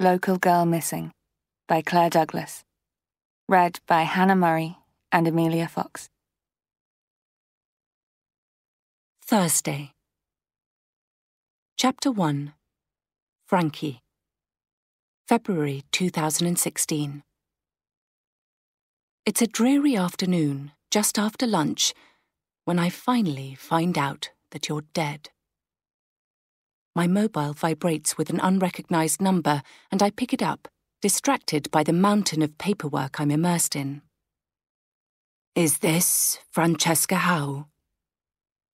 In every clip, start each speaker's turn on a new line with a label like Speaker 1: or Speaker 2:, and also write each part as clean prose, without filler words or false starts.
Speaker 1: Local Girl Missing by Claire Douglas. Read by Hannah Murray and Amelia Fox.
Speaker 2: Thursday. Chapter 1. Frankie. February 2016. It's a dreary afternoon, just after lunch, when I finally find out that you're dead. My mobile vibrates with an unrecognized number, and I pick it up, distracted by the mountain of paperwork I'm immersed in. Is this Francesca Howe?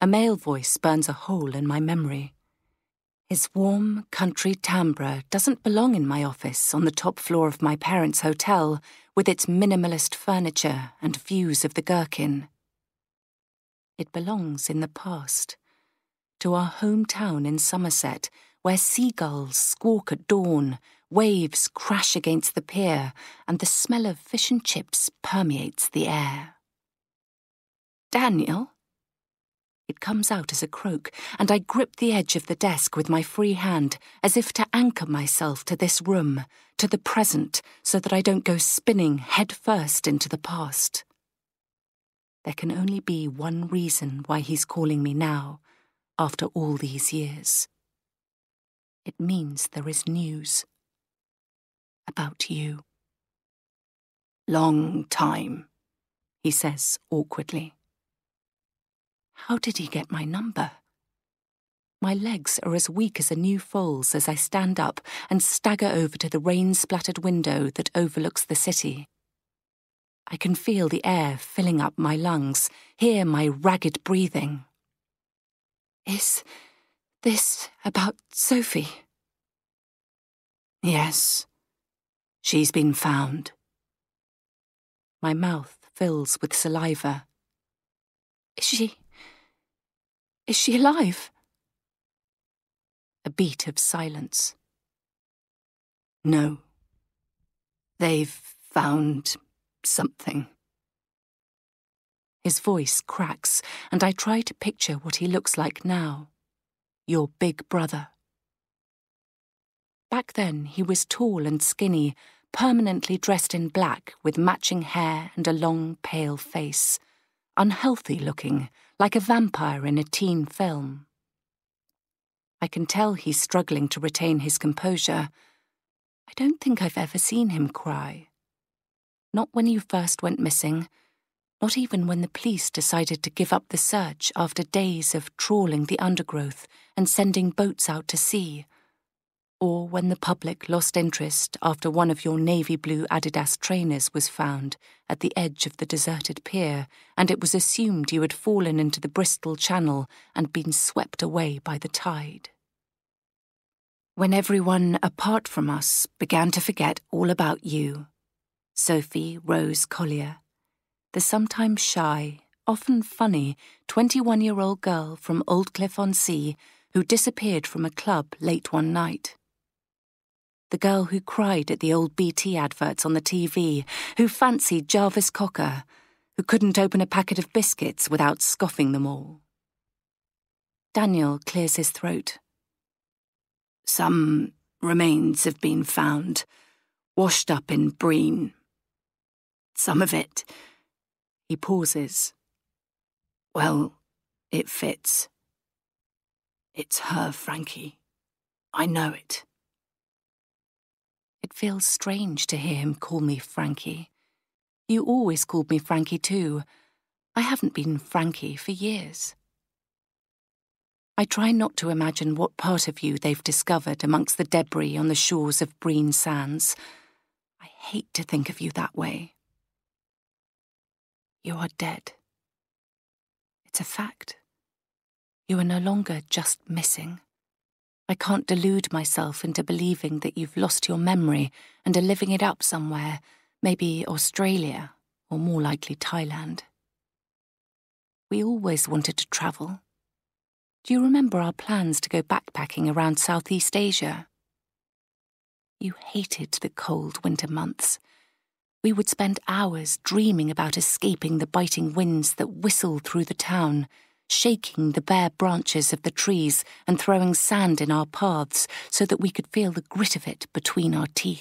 Speaker 2: A male voice burns a hole in my memory. His warm, country timbre doesn't belong in my office on the top floor of my parents' hotel with its minimalist furniture and views of the Gherkin. It belongs in the past, to our hometown in Somerset, where seagulls squawk at dawn, waves crash against the pier, and the smell of fish and chips permeates the air. Daniel? It comes out as a croak, and I grip the edge of the desk with my free hand, as if to anchor myself to this room, to the present, so that I don't go spinning head first into the past. There can only be one reason why he's calling me now, after all these years. It means there is news. About you. Long time, he says awkwardly. How did he get my number? My legs are as weak as a new foal's as I stand up and stagger over to the rain-splattered window that overlooks the city. I can feel the air filling up my lungs, hear my ragged breathing. Is this about Sophie? Yes. She's been found. My mouth fills with saliva. Is she alive? A beat of silence. No. They've found something. His voice cracks, and I try to picture what he looks like now. Your big brother. Back then, he was tall and skinny, permanently dressed in black with matching hair and a long, pale face. Unhealthy looking, like a vampire in a teen film. I can tell he's struggling to retain his composure. I don't think I've ever seen him cry. Not when you first went missing. Not even when the police decided to give up the search after days of trawling the undergrowth and sending boats out to sea. Or when the public lost interest after one of your navy blue Adidas trainers was found at the edge of the deserted pier, and it was assumed you had fallen into the Bristol Channel and been swept away by the tide. When everyone apart from us began to forget all about you, Sophie Rose Collier, the sometimes shy, often funny 21-year-old girl from Aldclyffe-on-Sea who disappeared from a club late one night. The girl who cried at the old BT adverts on the TV, who fancied Jarvis Cocker, who couldn't open a packet of biscuits without scoffing them all. Daniel clears his throat. Some remains have been found, washed up in Breen. Some of it... He pauses. Well, it fits. It's her, Frankie. I know it. It feels strange to hear him call me Frankie. You always called me Frankie too. I haven't been Frankie for years. I try not to imagine what part of you they've discovered amongst the debris on the shores of Breen Sands. I hate to think of you that way. You are dead. It's a fact. You are no longer just missing. I can't delude myself into believing that you've lost your memory and are living it up somewhere, maybe Australia, or more likely Thailand. We always wanted to travel. Do you remember our plans to go backpacking around Southeast Asia? You hated the cold winter months. We would spend hours dreaming about escaping the biting winds that whistle through the town, shaking the bare branches of the trees and throwing sand in our paths so that we could feel the grit of it between our teeth.